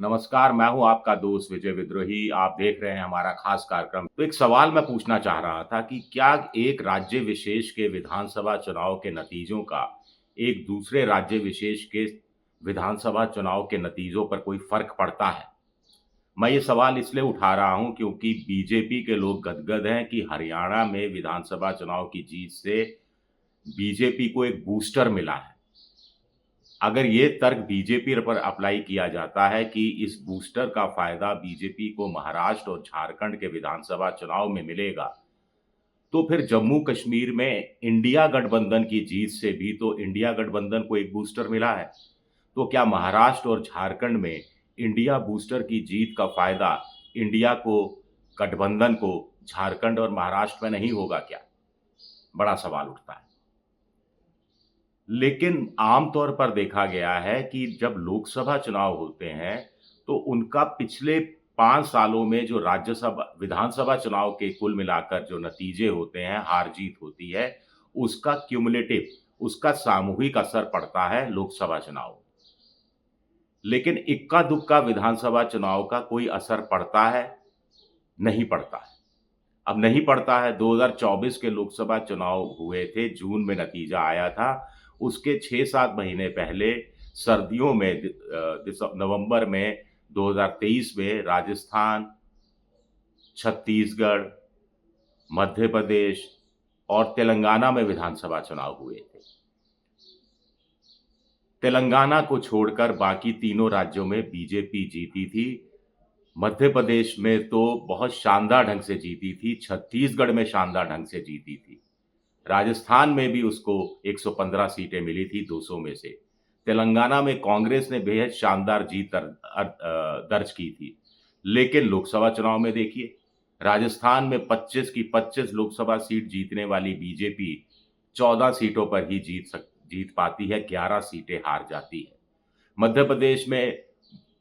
नमस्कार, मैं हूँ आपका दोस्त विजय विद्रोही। आप देख रहे हैं हमारा खास कार्यक्रम। तो एक सवाल मैं पूछना चाह रहा था कि क्या एक राज्य विशेष के विधानसभा चुनाव के नतीजों का एक दूसरे राज्य विशेष के विधानसभा चुनाव के नतीजों पर कोई फ़र्क पड़ता है? मैं ये सवाल इसलिए उठा रहा हूँ क्योंकि बीजेपी के लोग गदगद हैं कि हरियाणा में विधानसभा चुनाव की जीत से बीजेपी को एक बूस्टर मिला है। अगर ये तर्क बीजेपी पर अप्लाई किया जाता है कि इस बूस्टर का फ़ायदा बीजेपी को महाराष्ट्र और झारखंड के विधानसभा चुनाव में मिलेगा, तो फिर जम्मू-कश्मीर में इंडिया गठबंधन की जीत से भी तो इंडिया गठबंधन को एक बूस्टर मिला है। तो क्या महाराष्ट्र और झारखंड में इंडिया बूस्टर की जीत का फ़ायदा इंडिया को, गठबंधन को झारखंड और महाराष्ट्र में नहीं होगा क्या? बड़ा सवाल उठता है। लेकिन आम तौर पर देखा गया है कि जब लोकसभा चुनाव होते हैं, तो उनका पिछले 5 सालों में जो राज्यसभा विधानसभा चुनाव के कुल मिलाकर जो नतीजे होते हैं, हार-जीत होती है, उसका क्युमुलेटिव, उसका सामूहिक असर पड़ता है लोकसभा चुनाव। लेकिन इक्का-दुक्का विधानसभा चुनाव का कोई असर पड़ता है? नहीं पड़ता है। अब नहीं पड़ता है, 2024 के लोकसभा चुनाव हुए थे, जून में नतीजा आया था। उसके 6-7 महीने पहले सर्दियों में नवंबर में 2023 में राजस्थान, छत्तीसगढ़, मध्य प्रदेश और तेलंगाना में विधानसभा चुनाव हुए थे। तेलंगाना को छोड़कर बाकी तीनों राज्यों में बीजेपी जीती थी। मध्य प्रदेश में तो बहुत शानदार ढंग से जीती थी, छत्तीसगढ़ में शानदार ढंग से जीती थी। राजस्थान में भी उसको 115 सीटें मिली थी 200 में से। तेलंगाना में कांग्रेस ने बेहद शानदार जीत दर्ज की थी। लेकिन लोकसभा चुनाव में देखिए, राजस्थान में 25 की 25 लोकसभा सीट जीतने वाली बीजेपी 14 सीटों पर ही जीत पाती है, 11 सीटें हार जाती है। मध्य प्रदेश में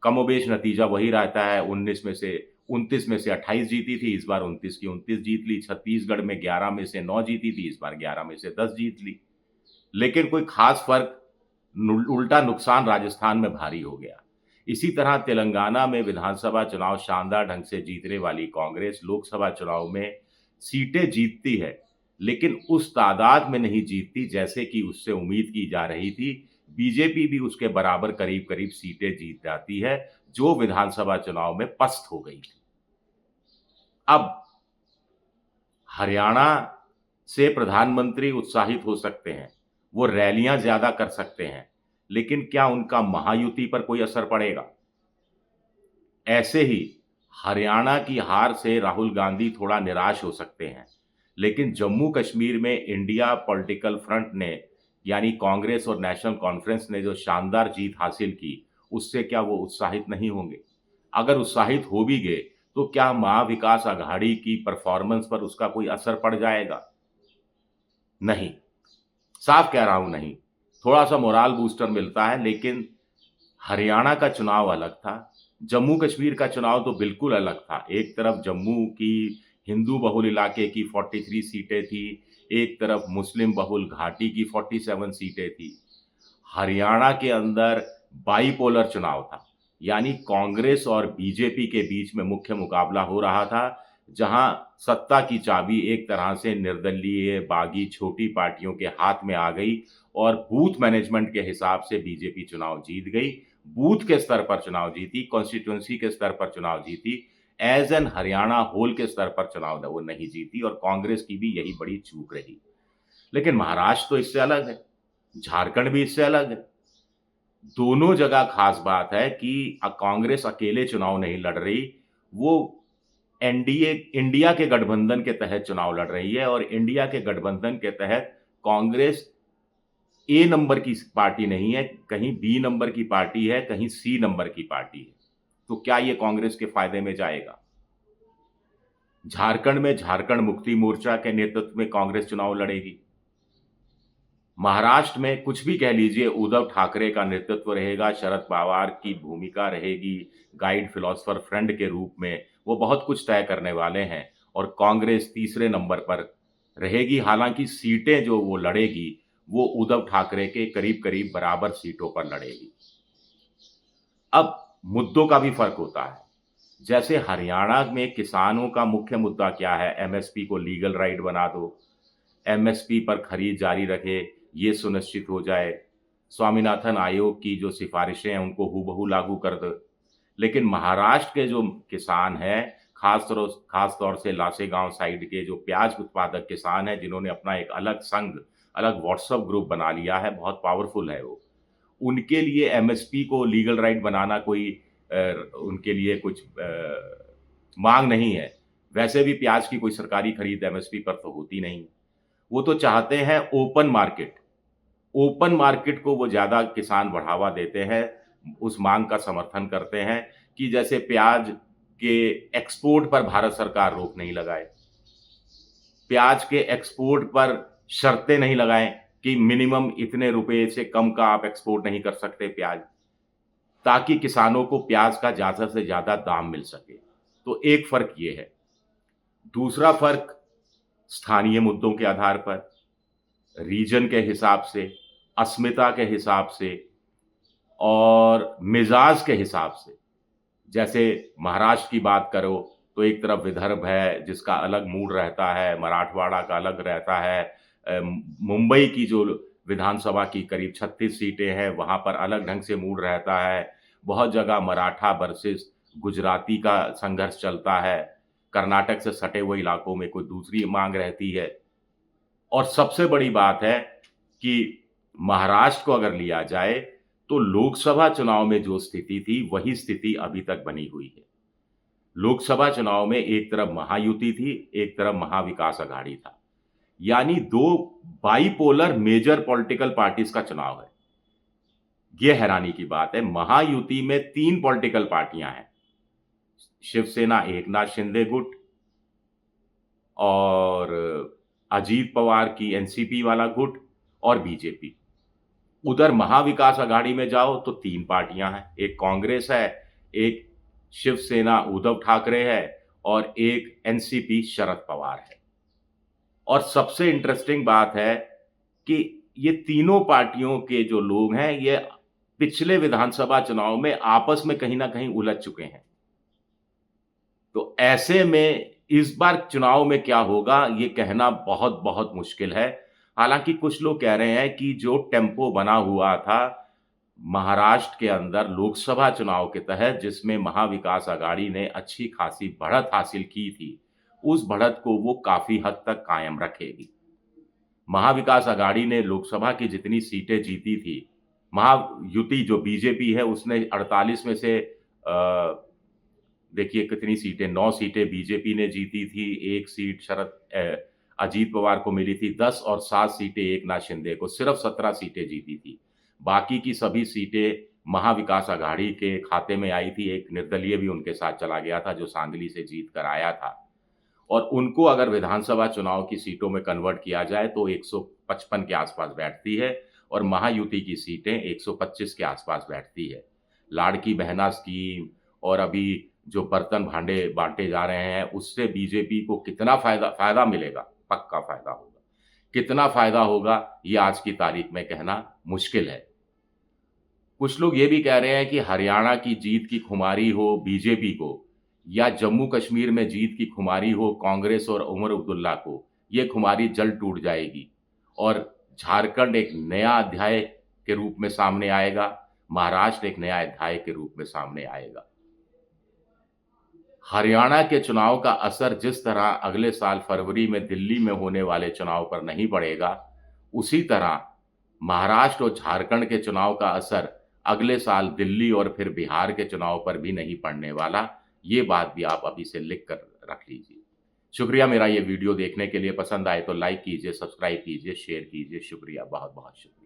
कमोबेश नतीजा वही रहता है, 29 में से 28 जीती थी, इस बार 29 की 29 जीत ली। छत्तीसगढ़ में 11 में से 9 जीती थी, इस बार 11 में से 10 जीत ली। लेकिन कोई खास फ़र्क उल्टा नुकसान राजस्थान में भारी हो गया। इसी तरह तेलंगाना में विधानसभा चुनाव शानदार ढंग से जीतने वाली कांग्रेस लोकसभा चुनाव में सीटें जीतती है, लेकिन उस तादाद में नहीं जीतती जैसे कि उससे उम्मीद की जा रही थी। बीजेपी भी उसके बराबर करीब-करीब सीटें जीत जाती है, जो विधानसभा चुनाव में पस्त हो गई थी। अब हरियाणा से प्रधानमंत्री उत्साहित हो सकते हैं, वो रैलियाँ ज़्यादा कर सकते हैं, लेकिन क्या उनका महायुति पर कोई असर पड़ेगा? ऐसे ही हरियाणा की हार से राहुल गांधी थोड़ा निराश हो सकते हैं, लेकिन जम्मू-कश्मीर में इंडिया पॉलिटिकल फ्रंट ने यानी कांग्रेस और नेशनल कॉन्फ्रेंस ने जो शानदार जीत हासिल की, उससे क्या वो उत्साहित नहीं होंगे? अगर उत्साहित हो भी गए, तो क्या महाविकास आघाड़ी की परफ़ॉर्मेंस पर उसका कोई असर पड़ जाएगा? नहीं, साफ कह रहा हूँ नहीं। थोड़ा-सा मोरल बूस्टर मिलता है, लेकिन हरियाणा का चुनाव अलग था, जम्मू-कश्मीर का चुनाव तो बिल्कुल अलग था। एक तरफ जम्मू की हिंदू बहुल इलाके की 43 सीटें थी, एक तरफ मुस्लिम बहुल घाटी की 47 सीटें थी। हरियाणा के अंदर बाइपोलर चुनाव था, यानी कांग्रेस और बीजेपी के बीच में मुख्य मुकाबला हो रहा था, जहां सत्ता की चाबी एक तरह से निर्दलीय, बागी, छोटी पार्टियों के हाथ में आ गई और बूथ मैनेजमेंट के हिसाब से बीजेपी चुनाव जीत गई। बूथ के स्तर पर चुनाव जीती, कॉन्स्टिट्यूएंसी के स्तर पर चुनाव जीती, एज़ एन हरियाणा होल के स्तर पर चुनाव वो नहीं जीती और कांग्रेस की भी यही बड़ी चूक रही। लेकिन महाराष्ट्र तो इससे अलग है, झारखंड भी इससे अलग है। दोनों जगह खास बात है कि कांग्रेस अकेले चुनाव नहीं लड़ रही, वो एनडीए इंडिया के गठबंधन के तहत चुनाव लड़ रही है और इंडिया के गठबंधन के तहत कांग्रेस ए नंबर की पार्टी नहीं है, कहीं बी नंबर की पार्टी है, कहीं सी नंबर की पार्टी है। तो क्या ये कांग्रेस के फायदे में जाएगा? झारखंड में झारखंड मुक्ति मोर्चा के नेतृत्व में कांग्रेस चुनाव लड़ेगी। महाराष्ट्र में कुछ भी कह लीजिए, उद्धव ठाकरे का नेतृत्व रहेगा, शरद पवार की भूमिका रहेगी, गाइड फिलॉसफर फ्रेंड के रूप में, वो बहुत कुछ तय करने वाले हैं और कांग्रेस तीसरे नंबर पर रहेगी। हालाँकि सीटें जो वो लड़ेगी, वो उद्धव ठाकरे के करीब-करीब बराबर सीटों पर लड़ेगी। अब मुद्दों का भी फर्क होता है। जैसे हरियाणा में किसानों का मुख्य मुद्दा क्या है? एमएसपी को लीगल राइट बना दो, एमएसपी पर खरीद जारी रखे, ये सुनिश्चित हो जाए। स्वामीनाथन आयोग की जो सिफारिशें हैं उनको हूबहू लागू कर दो। लेकिन महाराष्ट्र के जो किसान हैं, खास तौर से लासेगांव साइड के जो प्याज उत्पादक किसान हैं, जिन्होंने अपना एक अलग संघ, अलग व्हाट्सएप ग्रुप बना लिया है, बहुत पावरफुल है वो। उनके लिए एमएसपी को लीगल राइट बनाना कोई उनके लिए कुछ मांग नहीं है। वैसे भी प्याज की कोई सरकारी खरीद एमएसपी पर तो होती नहीं। वो तो चाहते हैं ओपन मार्केट। ओपन मार्केट को वो ज़्यादा किसान बढ़ावा देते हैं, उस मांग का समर्थन करते हैं कि जैसे प्याज के एक्सपोर्ट पर भारत सरकार रोक नहीं लगाए, प्याज के एक्सपोर्ट पर शर्तें नहीं लगाएं कि मिनिमम इतने रुपए से कम का आप एक्सपोर्ट नहीं कर सकते प्याज, ताकि किसानों को प्याज का ज़्यादा से ज़्यादा दाम मिल सके। तो एक फ़र्क ये है। दूसरा फ़र्क स्थानीय मुद्दों के आधार पर, रीजन के हिसाब से, अस्मिता के हिसाब से और मिजाज के हिसाब से। जैसे महाराष्ट्र की बात करो तो एक तरफ विदर्भ है जिसका अलग मूड रहता है, मराठवाड़ा का अलग रहता है, मुंबई की जो विधानसभा की करीब 36 सीटें हैं वहाँ पर अलग ढंग से मूड रहता है। बहुत जगह मराठा वर्सेस गुजराती का संघर्ष चलता है, कर्नाटक से सटे हुए इलाकों में कोई दूसरी मांग रहती है। और सबसे बड़ी बात है कि महाराष्ट्र को अगर लिया जाए तो लोकसभा चुनाव में जो स्थिति थी वही स्थिति अभी तक बनी हुई है। लोकसभा चुनाव में एक तरफ महायुति थी, एक तरफ महाविकास अघाड़ी था। यानी दो बाइपोलर मेजर पॉलिटिकल पार्टीज का चुनाव है। यह हैरानी की बात है। महायुति में 3 पॉलिटिकल पार्टियां हैं, शिवसेना एकनाथ शिंदे गुट और अजीत पवार की एनसीपी वाला गुट और बीजेपी। उधर महाविकास अघाड़ी में जाओ तो 3 पार्टियां हैं, एक कांग्रेस है, एक शिवसेना उद्धव ठाकरे है और एक एनसीपी शरद पवार है। और सबसे इंटरेस्टिंग बात है कि ये तीनों पार्टियों के जो लोग हैं ये पिछले विधानसभा चुनाव में आपस में कहीं ना कहीं उलझ चुके हैं। तो ऐसे में इस बार चुनाव में क्या होगा ये कहना बहुत बहुत मुश्किल है। हालांकि कुछ लोग कह रहे हैं कि जो टेम्पो बना हुआ था महाराष्ट्र के अंदर लोकसभा चुनाव के तहत, जिसमें महाविकास अघाड़ी ने अच्छी खासी बढ़त हासिल की थी, उस बढ़त को वो काफी हद तक कायम रखेगी। महाविकास अघाड़ी ने लोकसभा की जितनी सीटें जीती थी, महायुति जो बीजेपी है उसने 48 में से देखिए कितनी सीटें, 9 सीटें बीजेपी ने जीती थी, 1 सीट अजीत पवार को मिली थी, 10 और 7 सीटें एकनाथ शिंदे को, सिर्फ 17 सीटें जीती थी। बाकी की सभी सीटें महाविकास अघाड़ी के खाते में आई थी। एक निर्दलीय भी उनके साथ चला गया था जो सांगली से जीत कर आया था। और उनको अगर विधानसभा चुनाव की सीटों में कन्वर्ट किया जाए तो 155 के आसपास बैठती है और महायुति की सीटें 125 के आसपास बैठती है। लाड़की बहना स्कीम और अभी जो बर्तन भांडे बांटे जा रहे हैं उससे बीजेपी को कितना फायदा मिलेगा? पक्का फायदा होगा। कितना फायदा होगा ये आज की तारीख में कहना मुश्किल है। कुछ लोग ये भी कह रहे हैं कि हरियाणा की जीत की खुमारी हो बीजेपी को या जम्मू कश्मीर में जीत की खुमारी हो कांग्रेस और उमर अब्दुल्ला को, ये खुमारी जल्द टूट जाएगी और झारखंड एक नया अध्याय के रूप में सामने आएगा, महाराष्ट्र एक नया अध्याय के रूप में सामने आएगा। हरियाणा के चुनाव का असर जिस तरह अगले साल फरवरी में दिल्ली में होने वाले चुनाव पर नहीं पड़ेगा, उसी तरह महाराष्ट्र और झारखंड के चुनाव का असर अगले साल दिल्ली और फिर बिहार के चुनाव पर भी नहीं पड़ने वाला। ये बात भी आप अभी से लिख कर रख लीजिए। शुक्रिया मेरा ये वीडियो देखने के लिए। पसंद आए तो लाइक कीजिए, सब्सक्राइब कीजिए, शेयर कीजिए। शुक्रिया, बहुत बहुत शुक्रिया।